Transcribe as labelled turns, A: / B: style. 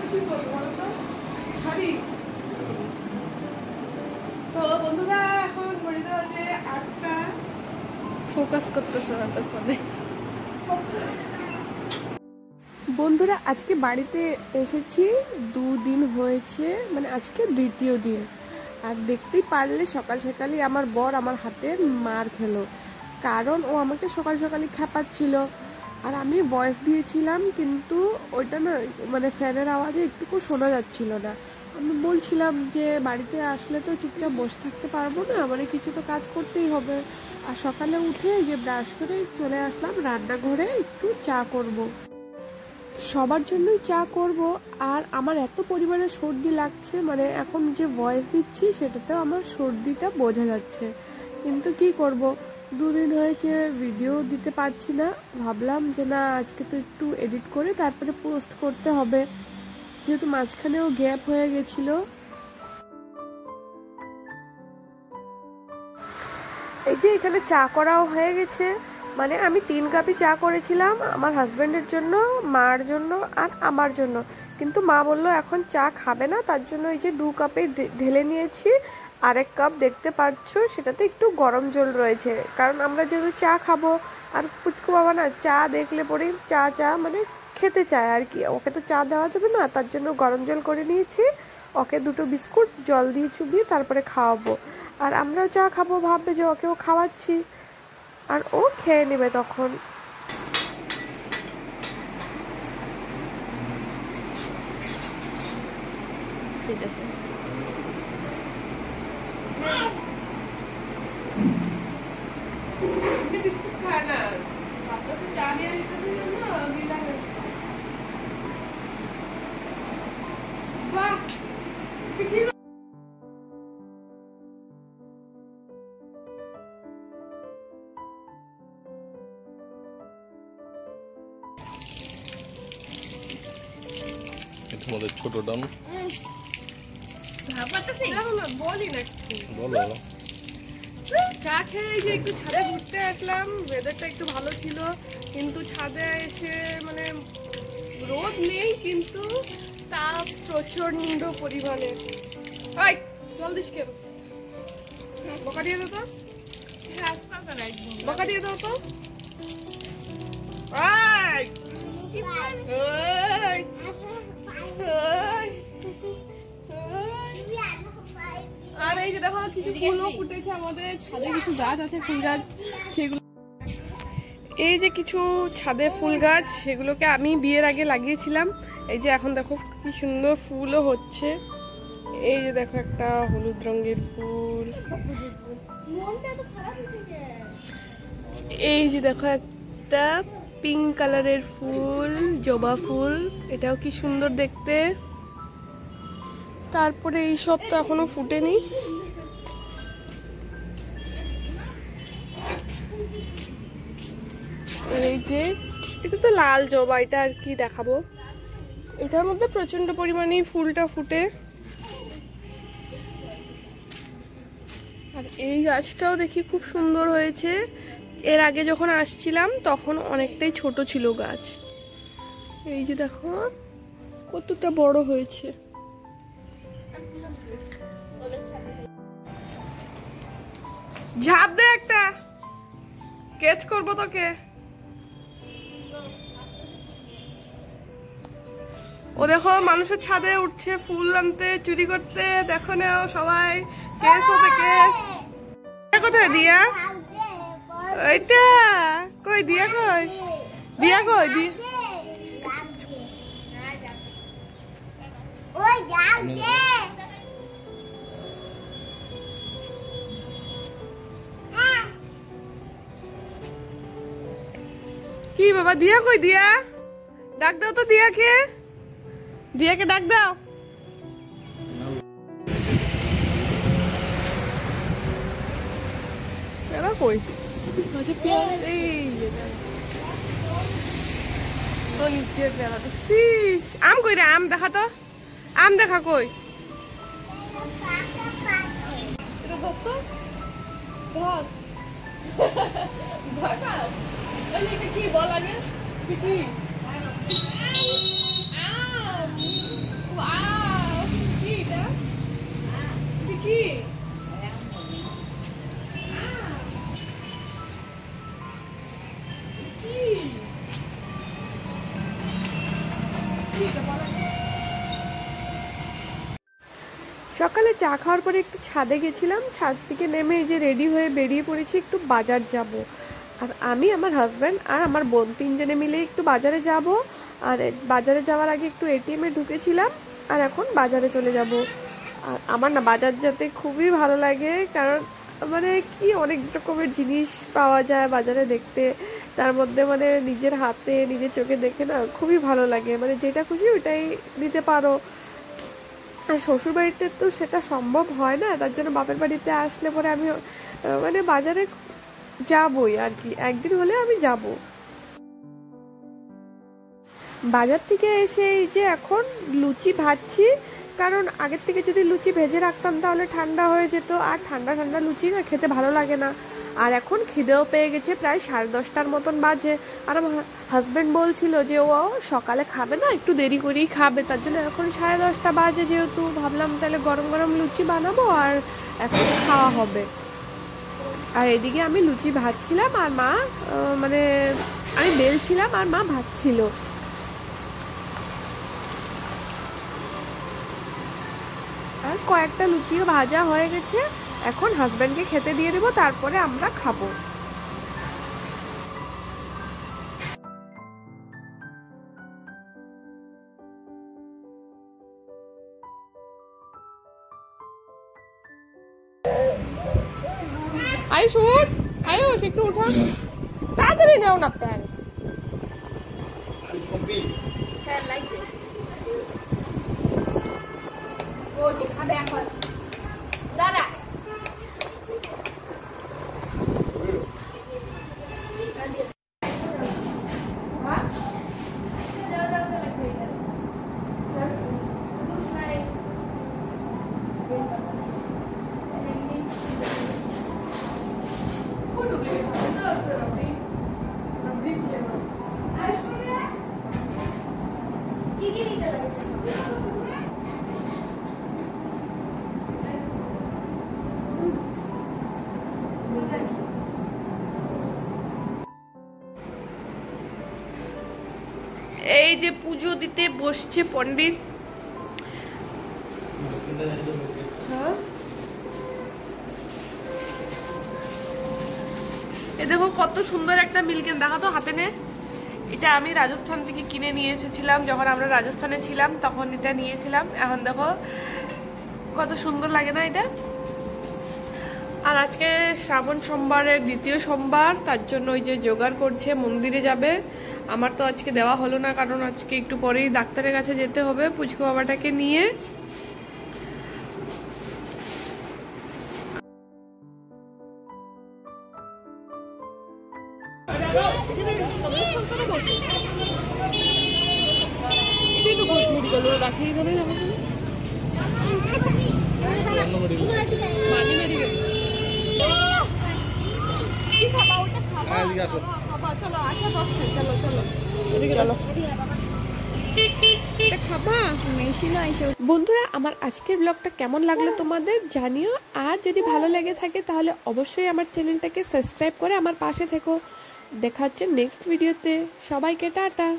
A: তো বন্ধুরা এখন ঘড়িতে বাজে 8টা। ফোকাস করতেছে না তো ফোনে। বন্ধুরা আজকে বাড়িতে এসেছি, 2 দিন হয়েছে, মানে আজকে 2য় দিন। আর দেখতেই পারলে সকাল সকালই আমার বর আমার হাতে মার খেলো, কারণ ও আমাকে সকাল সকালই খেপাচ্ছিল। আর আমি ভয়েস দিয়েছিলাম, কিন্তু ওইটা না মানে ফ্যানের আওয়াজে একটুকু শোনা যাচ্ছিল না। আমি বলছিলাম যে বাড়িতে আসলে তো চুপচাপ বসে থাকতে পারবো না, মানে কিছু তো কাজ করতেই হবে। আর সকালে উঠে যে ব্রাশ করে চলে আসলাম রান্নাঘরে, একটু চা করব। সবার জন্যই চা করব। আর আমার এত পরিমাণে সর্দি লাগছে, মানে এখন যে ভয়েস দিচ্ছি সেটাতেও আমার সর্দিটা বোঝা যাচ্ছে। কিন্তু কি করব, 2 দিন হয়েছে ভিডিও দিতে পারছি না। ভাবলাম যে না, আজকে তো একটু এডিট করে তারপরে পোস্ট করতে হবে, যেহেতু মাঝখানেও গ্যাপ হয়ে গেছিলো। এই যে এখানে চা করাও হয়ে গেছে, মানে আমি 3 কাপই চা করেছিলাম, আমার হাজব্যান্ডের জন্য, মার জন্য আর আমার জন্য। কিন্তু মা বললো এখন চা খাবে না, তার জন্য এই যে 2 কাপে ঢেলে নিয়েছি। আরেক কাপ দেখতে পাচ্ছ সেটাতে একটু গরম জল রয়েছে, কারণ আমরা যেহেতু চা খাবো। আর পুচকু বাবা না চা দেখলে পরেই চা মানে খেতে চায় আর কি, ওকে তো চা দেওয়া যাবে না, তার জন্য গরম জল করে নিয়েছি। ওকে 2টো বিস্কুট জল দিয়ে চুবিয়ে তারপরে খাওয়াবো। আর আমরাও চা খাবো, ভাববে যে ওকেও খাওয়াচ্ছি, আর ও খেয়ে নেবে তখন। ঠিক আছে। বিস্কুট খায় না, চা নিয়ে দিতে দিলাম। বাহ,
B: তোমাদের ছোট ডান
A: বলি না, বলো। চা খেয়ে যে একটু ছাদে ঘুরতে আসলাম, ওয়েদারটা একটু ভালো ছিল, কিন্তু ছাদে এসে মানে রোদ নেই, কিন্তু তাপ প্রচন্ড পরিমাণে। ওই জল দিস কেন? বকা দিয়ে দাও তো, বকা দিয়ে দাও তো। আর এই যে দেখো কিছু ফুলও ফুটেছে আমাদের ছাদে, কিছু গাছ আছে ফুল গাছ, সেগুলো এই যে কিছু ছাদে ফুল গাছ, সেগুলোকে আমি বিয়ের আগে লাগিয়েছিলাম। এই যে এখন দেখো কি সুন্দর ফুলও হচ্ছে। এই যে দেখো একটা হলুদ রঙের ফুল, এই যে দেখো একটা পিঙ্ক কালারের ফুল, জবা ফুল, এটাও কি সুন্দর দেখতে। তারপরে এই সব তো এখনো ফুটেনি। এই যে এটা তো লাল জবা, এটা আর কি দেখাবো, এটার মধ্যে প্রচন্ড পরিমাণে ফুলটা ফুটে। আর এই গাছটাও দেখি খুব সুন্দর হয়েছে। এর আগে যখন আসছিলাম তখন অনেকটাই ছোট ছিল গাছ, এই যে দেখো কতটা বড় হয়েছে। ঝাঁপ দে একটা, কেচ করবো তোকে। ও দেখো মানুষের ছাদে উঠছে ফুল আনতে, চুরি করতে। দেখো না সবাই, কেস হবে কেস। কোথায় দিয়া? ওইটা কই দিয়া, কই দিয়া, কই দিয়া? কি বাবা, দিয়া কই? দিয়া ডাক দাও তো, দিয়াকে, দিয়াকে ডাক দাও। কই নিচের বেলা দেখছিস? আম কই রে? আম দেখা তো, আম দেখা কই? কি বল আগে, কি সকালে চা খাওয়ার পরে একটু ছাদে গেছিলাম, ছাদ থেকে নেমে এই যে রেডি হয়ে বেরিয়ে পড়েছি একটু বাজার যাব। আর আমি, আমার হাজব্যান্ড আর আমার বোন তিনজনে মিলে একটু বাজারে যাব। আর বাজারে যাওয়ার আগে একটু এটিএমে ঢুকেছিলাম, আর এখন বাজারে চলে যাব। আর আমার না বাজার যেতে খুবই ভালো লাগে, কারণ মানে কি অনেক রকমের জিনিস পাওয়া যায় বাজারে দেখতে, তার মধ্যে মানে নিজের হাতে নিজের চোখে দেখে না খুবই ভালো লাগে, মানে যেটা খুশি ওইটাই নিতে পারো। আর শ্বশুর বাড়িতে তো সেটা সম্ভব হয় না, তার জন্য বাপের বাড়িতে আসলে পরে আমি মানে বাজারে যাবই আর কি, একদিন হলে আমি যাব। বাজার থেকে এসে এই যে এখন লুচি ভাজছি, কারণ আগের থেকে যদি লুচি ভেজে রাখতাম তাহলে ঠান্ডা হয়ে যেত, আর ঠান্ডা ঠান্ডা লুচি না খেতে ভালো লাগে না। আর এখন খিদেও পেয়ে গেছে, প্রায় 10:30টার মতন বাজে। আর আমার হাজব্যান্ড বলছিল যে ও সকালে খাবে না, একটু দেরি করেই খাবে, তার জন্য এখন 10:30টা বাজে, যেহেতু ভাবলাম তাহলে গরম গরম লুচি বানাবো আর এখন খাওয়া হবে। আর এদিকে আমি লুচি ভাজছিলাম আর মা মানে আমি বেলছিলাম আর মা ভাজছিল। আর কয়েকটা লুচিও ভাজা হয়ে গেছে, এখন হাজব্যান্ডকে খেতে দিয়ে দেবো, তারপরে আমরা খাবো। আয়ুষ উঠ, আয়ুষ একটু উঠা, তাড়াতাড়ি নেও না প্যান্ট। হ্যাঁ লাগবে, ও যে খাবে এখন দাঁড়া। এই যে পুজো দিতে বসছে পণ্ডিত। হ্যাঁ এ দেখো কত সুন্দর একটা মিল্কেন, দেখা তো হাতে নে। এটা আমি রাজস্থান থেকে কিনে নিয়ে এসেছিলাম, যখন আমরা রাজস্থানে ছিলাম তখন এটা নিয়েছিলাম। এখন দেখো কত সুন্দর লাগে না এটা। আর আজকে শ্রাবণ সোমবারের দ্বিতীয় সোমবার, তার জন্য ওই যে জোগাড় করছে, মন্দিরে যাবে। আমার তো আজকে দেওয়া হলো না, কারণ আজকে একটু পরেই ডাক্তারের কাছে যেতে হবে পুচকু বাবাটাকে নিয়ে। বন্ধুরা, আমার আজকের ব্লগটা কেমন লাগলো তোমাদের জানিও, আর যদি ভালো লেগে থাকে তাহলে অবশ্যই আমার চ্যানেলটাকে সাবস্ক্রাইব করে আমার পাশে থেকো। দেখা হচ্ছে নেক্সট ভিডিওতে, সবাইকে টাটা।